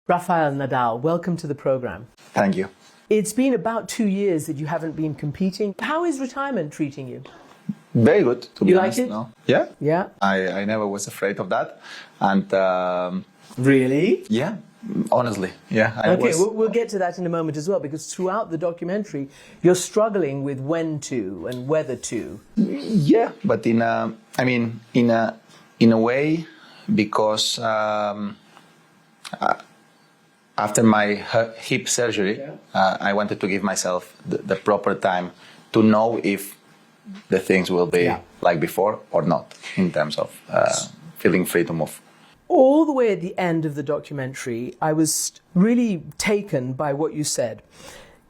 Rafael Nadal, welcome to the program. Thank you. It's been about 2 years that you haven't been competing. How is retirement treating you? Very good, to be honest. You like it? No? Yeah. Yeah? I never was afraid of that. And Really? yeah, honestly, yeah. Okay, we'll get to that in a moment as well, because throughout the documentary, you're struggling with when to and whether to. Yeah, but in a way, because after my hip surgery, I wanted to give myself the proper time to know if the things will be like before or not, in terms of feeling free to move. All the way at the end of the documentary, I was really taken by what you said.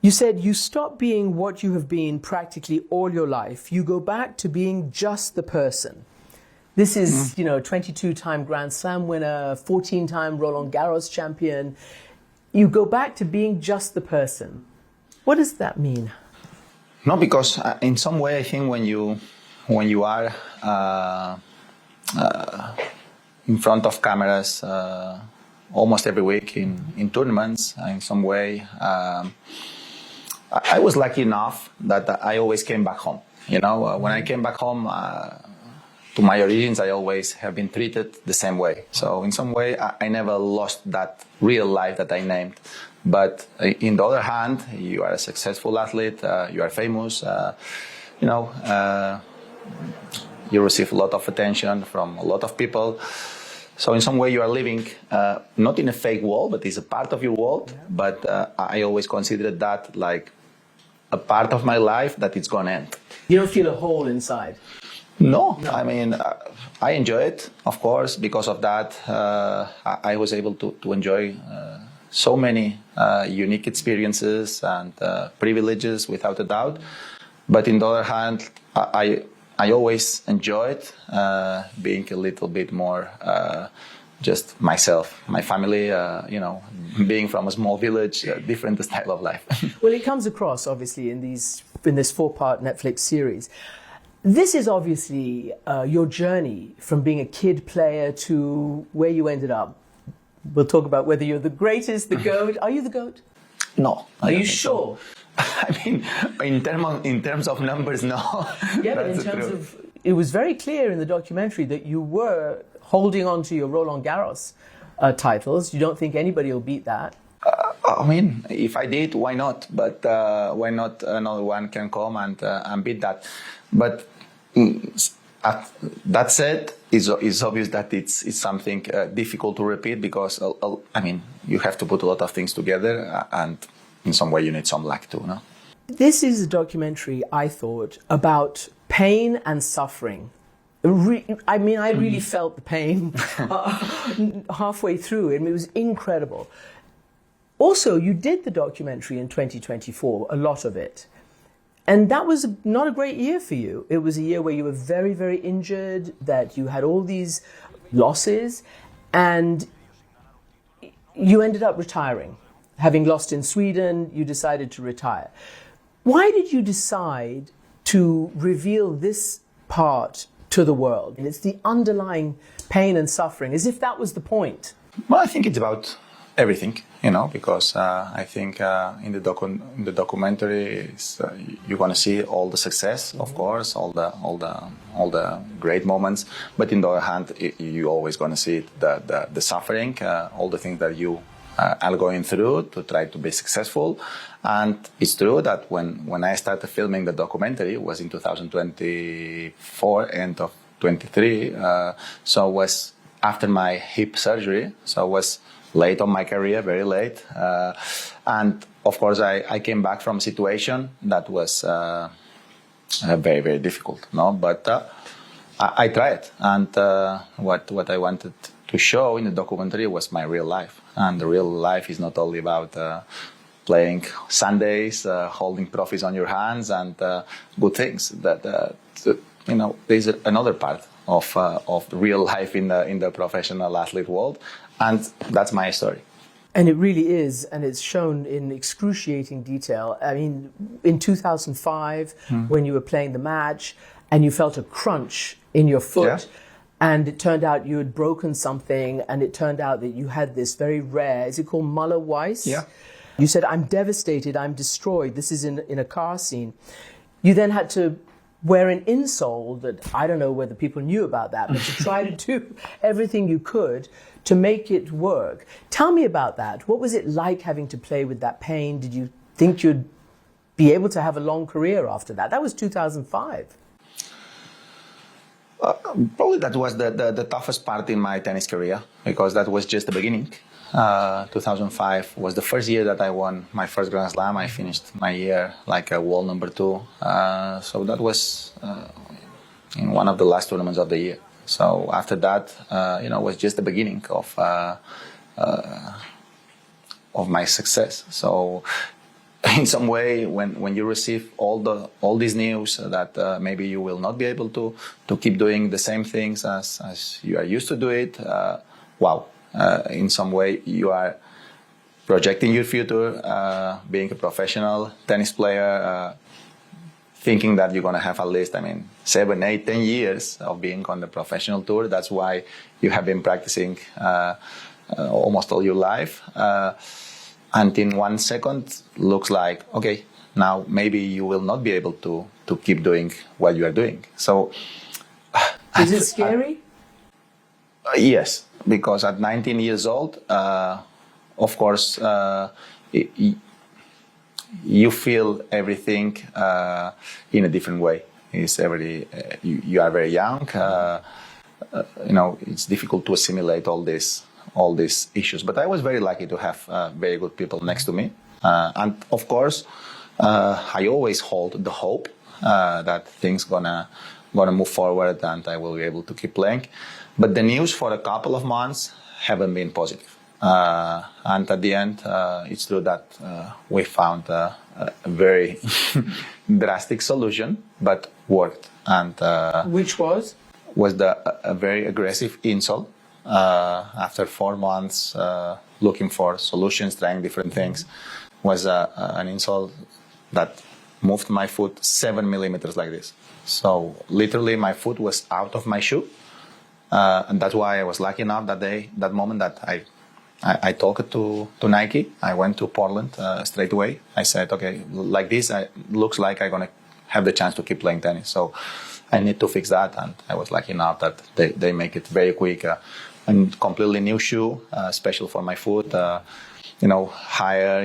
You said you stop being what you have been practically all your life. You go back to being just the person. This is, 22-time Grand Slam winner, 14-time Roland Garros champion. You go back to being just the person. What does that mean? No, because in some way, I think when you are in front of cameras almost every week in tournaments, in some way, I was lucky enough that I always came back home. When I came back home to my origins, I always have been treated the same way. So in some way, I never lost that real life that I named. But in the other hand, you are a successful athlete, you are famous, you receive a lot of attention from a lot of people. So in some way you are living not in a fake world, but it's a part of your world. Yeah. But I always considered that like a part of my life that it's going to end. You don't feel a hole inside? No. I mean, I enjoy it, of course. Because of that, I was able to enjoy so many unique experiences and privileges, without a doubt. But on the other hand, I always enjoyed being a little bit more just myself, my family, being from a small village, a different style of life. Well, it comes across, obviously, in this 4-part Netflix series. This is obviously your journey from being a kid player to where you ended up. We'll talk about whether you're the greatest, the GOAT. Are you the GOAT? No. Are you sure? I mean, in terms of numbers, no. Yeah, but in terms of, it was very clear in the documentary that you were holding on to your Roland Garros titles. You don't think anybody will beat that? I mean, if I did, why not? But why not another one can come and beat that? But that said, it's obvious that it's something difficult to repeat, because you have to put a lot of things together, and in some way you need some luck too, no? This is a documentary, I thought, about pain and suffering. I really felt the pain halfway through, and it was incredible. Also, you did the documentary in 2024, a lot of it. And that was not a great year for you. It was a year where you were very, very injured, that you had all these losses, and you ended up retiring. Having lost in Sweden, you decided to retire. Why did you decide to reveal this part to the world? And it's the underlying pain and suffering, as if that was the point. Well, I think it's about everything, because I think in the documentary you're going to see all the success, of course, all the great moments. But on the other hand, you always going to see the suffering, all the things that you are going through to try to be successful. And it's true that when I started filming the documentary, it was in 2024, end of 23. So it was after my hip surgery. So it was late on my career, very late. And of course, I came back from a situation that was very, very difficult. No, but I tried. And what I wanted to show in the documentary was my real life. And the real life is not only about playing Sundays, holding trophies on your hands, and good things. There's another part of real life in the professional athlete world, and that's my story. And it really is, and it's shown in excruciating detail. I mean, in 2005, when you were playing the match and you felt a crunch in your foot, and it turned out you had broken something, and it turned out that you had this very rare, is it called Muller Weiss? Yeah. You said, I'm devastated, I'm destroyed. This is in a car scene. You then had to wear an insole that, I don't know whether people knew about that, but to try to do everything you could to make it work. Tell me about that. What was it like having to play with that pain? Did you think you'd be able to have a long career after that? That was 2005. Probably that was the toughest part in my tennis career, because that was just the beginning. 2005 was the first year that I won my first Grand Slam. I finished my year like a world number 2. So that was in one of the last tournaments of the year. So after that, was just the beginning of my success. So in some way, when you receive all these news that maybe you will not be able to keep doing the same things as you are used to do it, wow. In some way, you are projecting your future, being a professional tennis player, thinking that you're going to have at least, 7, 8, 10 years of being on the professional tour. That's why you have been practicing almost all your life. And in 1 second, looks like, okay, now maybe you will not be able to keep doing what you are doing. So, is it scary? Yes, because at 19 years old, of course, you feel everything in a different way. You are very young. It's difficult to assimilate all these issues. But I was very lucky to have very good people next to me, and of course, I always hold the hope that things gonna move forward and I will be able to keep playing. But the news for a couple of months haven't been positive. And at the end, it's true that we found a very drastic solution, but worked. And which was? Was a very aggressive insole. After 4 months looking for solutions, trying different things, was an insole that moved my foot 7 millimeters like this. So literally my foot was out of my shoe. And that's why I was lucky enough that moment that I talked to Nike. I went to Portland straight away. I said, okay, like this, looks like I'm going to have the chance to keep playing tennis. So I need to fix that. And I was lucky enough that they make it very quick. A completely new shoe, special for my foot, higher,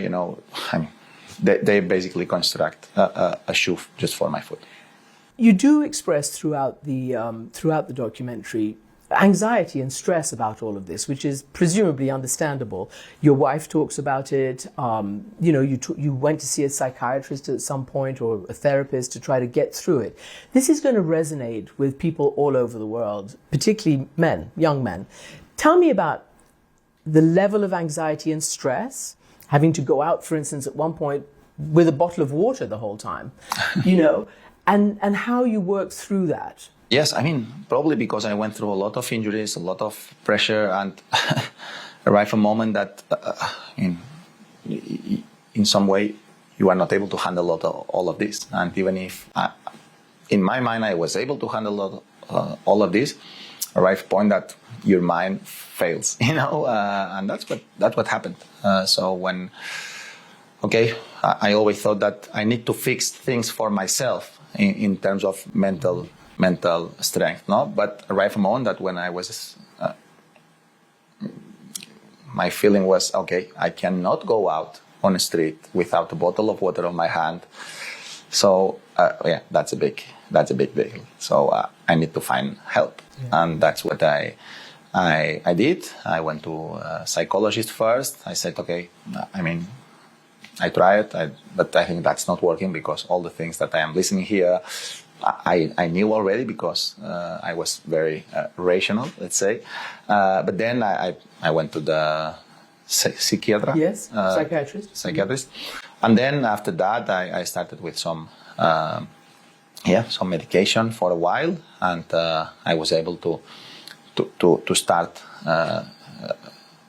they basically construct a shoe just for my foot. You do express throughout the documentary anxiety and stress about all of this, which is presumably understandable. Your wife talks about it. You went to see a psychiatrist at some point or a therapist to try to get through it. This is going to resonate with people all over the world, particularly men, young men. Tell me about the level of anxiety and stress, having to go out, for instance, at one point with a bottle of water the whole time, and how you work through that. Yes, probably because I went through a lot of injuries, a lot of pressure, and arrived a moment that in some way you are not able to handle all of this. And even if in my mind I was able to handle all of this, arrived a point that your mind fails, and that's what happened. So when, I always thought that I need to fix things for myself in terms of mental strength, no? But arrived a moment that when I was, my feeling was, I cannot go out on the street without a bottle of water on my hand. So that's a big deal. So I need to find help, and that's what I did. I went to a psychologist first. I said, I tried, but I think that's not working because all the things that I am listening here, I knew already because I was very rational, let's say. But then I went to the psychiatrist. Yes, psychiatrist. And then after that, I started with some medication for a while, and I was able to start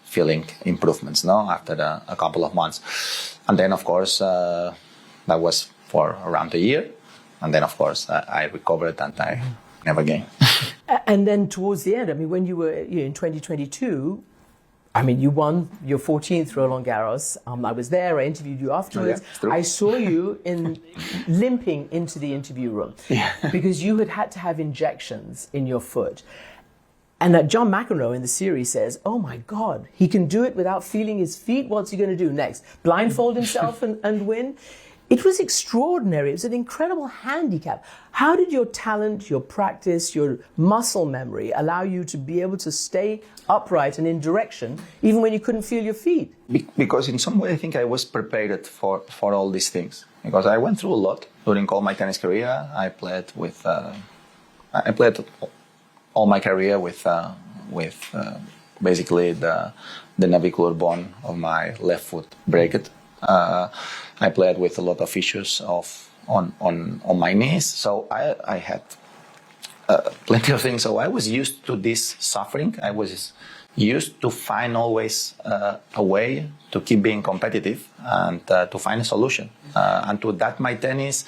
feeling improvements, after a couple of months. And then, of course, that was for around a year. And then, of course, I recovered and never again. And then towards the end, I mean, when you were in 2022, I mean, you won your 14th Roland Garros. I was there. I interviewed you afterwards. Oh, yeah, it's true. I saw you limping into the interview room because you had to have injections in your foot. And that John McEnroe in the series says, "Oh my God, he can do it without feeling his feet. What's he going to do next? Blindfold himself and win?" It was extraordinary. It was an incredible handicap. How did your talent, your practice, your muscle memory allow you to be able to stay upright and in direction even when you couldn't feel your feet? Because in some way I think I was prepared for all these things. Because I went through a lot during all my tennis career. I played all my career with basically the navicular bone of my left foot break. I played with a lot of issues on my knees, so I had plenty of things. So I was used to this suffering. I was used to find always a way to keep being competitive and to find a solution, and to adapt my tennis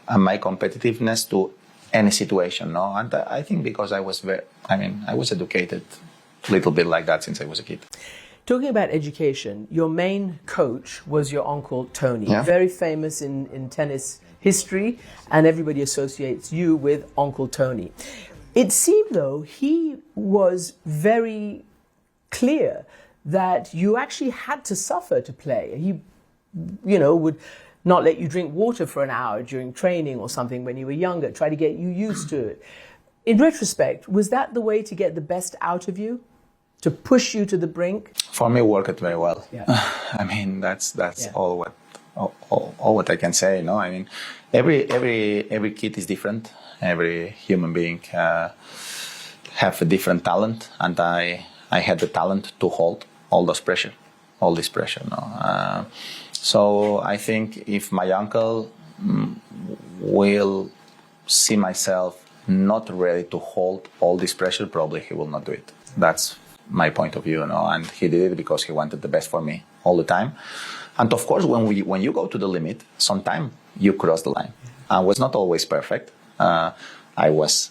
and my competitiveness to any situation. No, and I think because I was educated a little bit like that since I was a kid. Talking about education, your main coach was your uncle Tony, very famous in tennis history, and everybody associates you with Uncle Tony. It seemed, though, he was very clear that you actually had to suffer to play. He, would not let you drink water for an hour during training or something when you were younger, try to get you used to it. In retrospect, was that the way to get the best out of you? To push you to the brink? For me, it worked very well. Yeah. I mean, that's all what I can say. No, I mean, every kid is different. Every human being have a different talent, and I had the talent to hold all this pressure. No, so I think if my uncle will see myself not ready to hold all this pressure, probably he will not do it. That's my point of view, and he did it because he wanted the best for me all the time. And of course, when you go to the limit, sometimes you cross the line. I was not always perfect. I was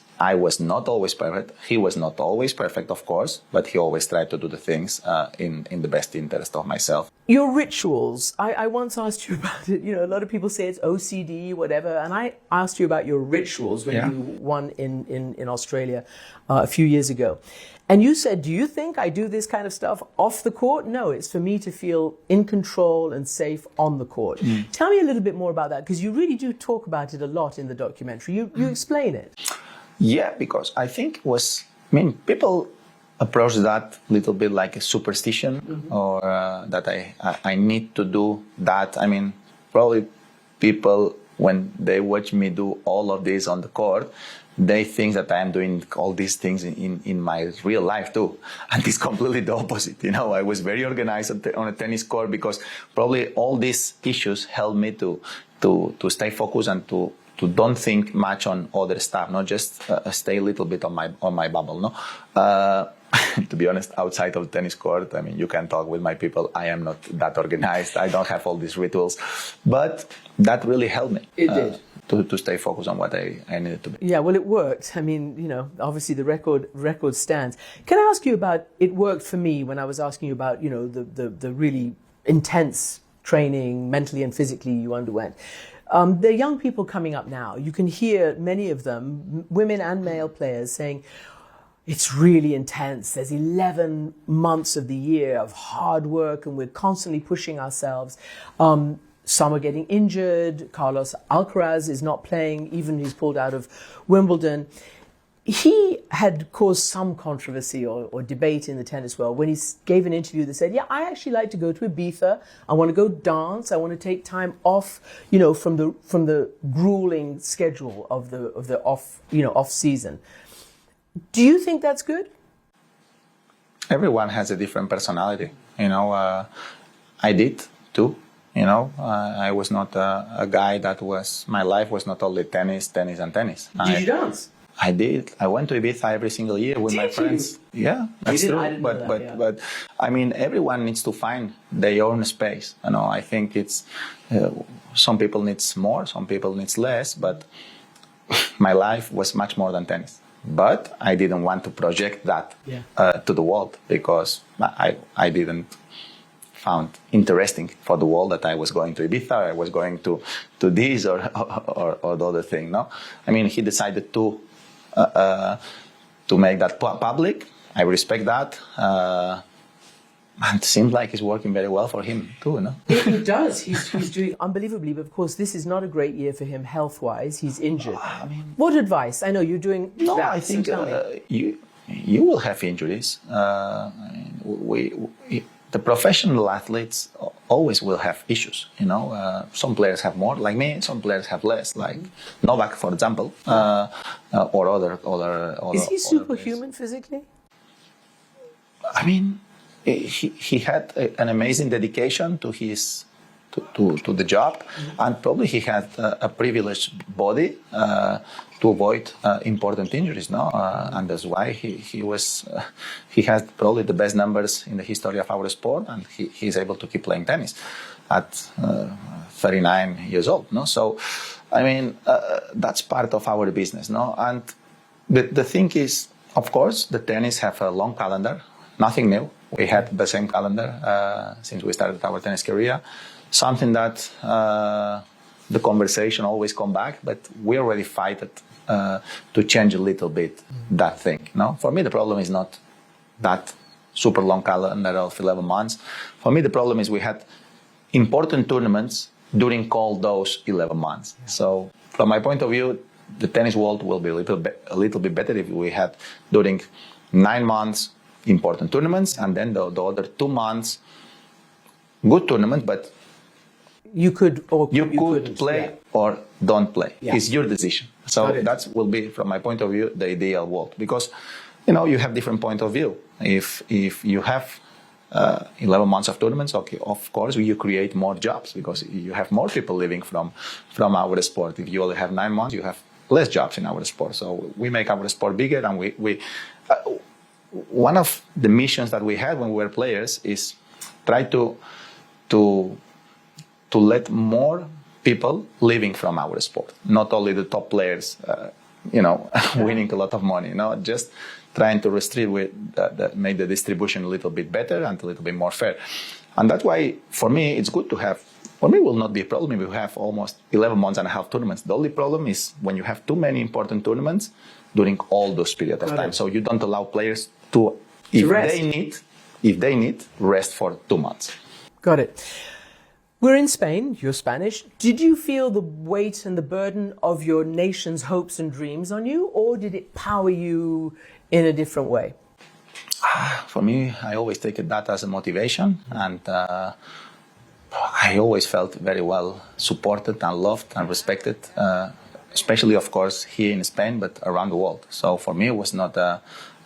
not always perfect. He was not always perfect, of course, but he always tried to do the things in the best interest of myself. Your rituals, I once asked you about it. A lot of people say it's OCD, whatever, and I asked you about your rituals when you won in Australia a few years ago. And you said, do you think I do this kind of stuff off the court? No, it's for me to feel in control and safe on the court. Tell me a little bit more about that, because you really do talk about it a lot in the documentary. You explain it. Yeah, because I think people approach that a little bit like a superstition, or that I need to do that. I mean, probably people, when they watch me do all of this on the court, they think that I am doing all these things in my real life too. And it's completely the opposite. I was very organized on a tennis court because probably all these issues helped me to stay focused and to don't think much on other stuff, not just stay a little bit on my bubble. No, to be honest, outside of the tennis court, I mean, you can talk with my people. I am not that organized. I don't have all these rituals, but that really helped me. It did. To stay focused on what I needed to be. Yeah, well, it worked. I mean, obviously the record stands. Can I ask you about, it worked for me when I was asking you about, the really intense training mentally and physically you underwent. There are young people coming up now. You can hear many of them, women and male players, saying, it's really intense. There's 11 months of the year of hard work and we're constantly pushing ourselves. Some are getting injured. Carlos Alcaraz is not playing, even he's pulled out of Wimbledon. He had caused some controversy or debate in the tennis world when he gave an interview that said, I actually like to go to Ibiza. I want to go dance. I want to take time off, from the grueling schedule of the off season. Do you think that's good? Everyone has a different personality. I did too. I was not a guy my life was not only tennis. Did you dance? I did. I went to Ibiza every single year with my friends. Yeah, that's true. But I mean, everyone needs to find their own space. I think it's some people needs more, some people needs less. But my life was much more than tennis. but I didn't want to project that to the world, because I didn't found interesting for the world that I was going to Ibiza, I was going to this or the other thing. No, I mean, he decided to make that public. I respect that. And it seems like it's working very well for him too, no? It does. He's doing unbelievably, but of course this is not a great year for him health-wise. He's injured. What advice? I know you're doing No, that, I think so tell me. you will have injuries. The professional athletes always will have issues, you know. Some players have more, like me. Some players have less, like Novak, for example, or other. Is he superhuman physically? I mean, he had an amazing dedication to his to the job, and probably he had a privileged body to avoid important injuries. No, and that's why he has probably the best numbers in the history of our sport, and he's able to keep playing tennis at 39 years old. No, so I mean that's part of our business. No, and the thing is, of course, the tennis have a long calendar. Nothing new. We had the same calendar since we started our tennis career. Something that the conversation always come back, but we already fight it to change a little bit that thing. No, for me the problem is not that super long calendar of 11 months. For me the problem is we had important tournaments during all those 11 months. So from my point of view, the tennis world will be a little bit better if we had during 9 months important tournaments, and then the other 2 months good tournament, but you could play or don't play. Yeah. It's your decision. So that will be, from my point of view, the ideal world, because you know you have different point of view. If you have 11 months of tournaments, okay, of course you create more jobs because you have more people living from our sport. If you only have 9 months, you have less jobs in our sport. So we make our sport bigger, and we one of the missions that we had when we were players is try to let more people living from our sport, not only the top players, winning a lot of money. No, just trying to make the distribution a little bit better and a little bit more fair. And that's why, for me, it's good to have. For me, it will not be a problem if we have almost 11 months and a half tournaments. The only problem is when you have too many important tournaments during all those periods of time. So you don't allow players to rest. If they need, rest for 2 months. Got it. We're in Spain, you're Spanish. Did you feel the weight and the burden of your nation's hopes and dreams on you, or did it power you in a different way? For me, I always take that as a motivation, and I always felt very well supported and loved and respected, especially, of course, here in Spain, but around the world. So for me, it was not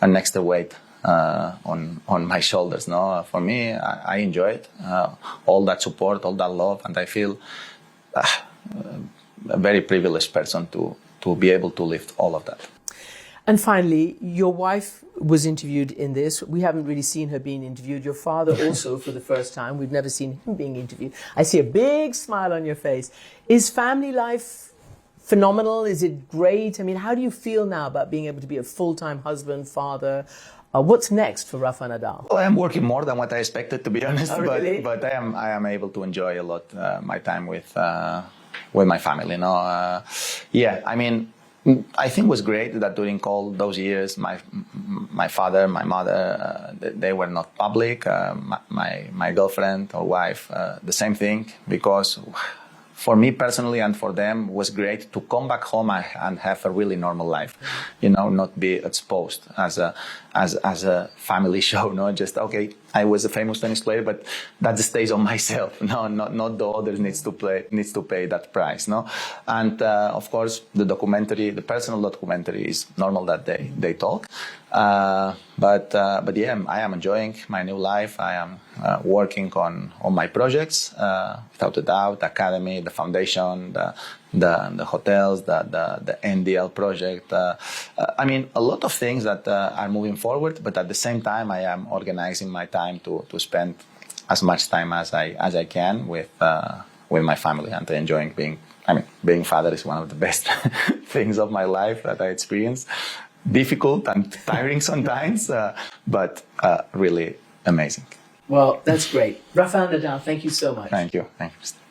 an extra weight on my shoulders. No, for me, I enjoy it, all that support, all that love, and I feel a very privileged person to be able to lift all of that. And finally, your wife was interviewed in this. We haven't really seen her being interviewed. Your father also, for the first time. We've never seen him being interviewed. I see a big smile on your face. Is family life phenomenal? Is it great? I mean, how do you feel now about being able to be a full-time husband, father? What's next for Rafa Nadal? Well, I am working more than what I expected, to be honest. Oh, really? But I am able to enjoy a lot my time with my family. You know, I mean, I think it was great that during all those years, my father, my mother, they were not public. My girlfriend or wife, the same thing, because for me personally and for them, it was great to come back home and have a really normal life, you know, not be exposed as a family show. No, just okay, I was a famous tennis player, but that stays on myself. No, not the others needs to pay that price. No, and of course the personal documentary is normal that they talk. But yeah, I am enjoying my new life. I am working on my projects, without a doubt. The academy, the foundation, the hotels, the NDL project. I mean, a lot of things that are moving forward. But at the same time, I am organizing my time to spend as much time as I can with my family, and enjoying being. I mean, being father is one of the best things of my life that I experienced. difficult and tiring sometimes, but really amazing. Well, that's great. Rafael Nadal, thank you so much. Thank you. Thank you.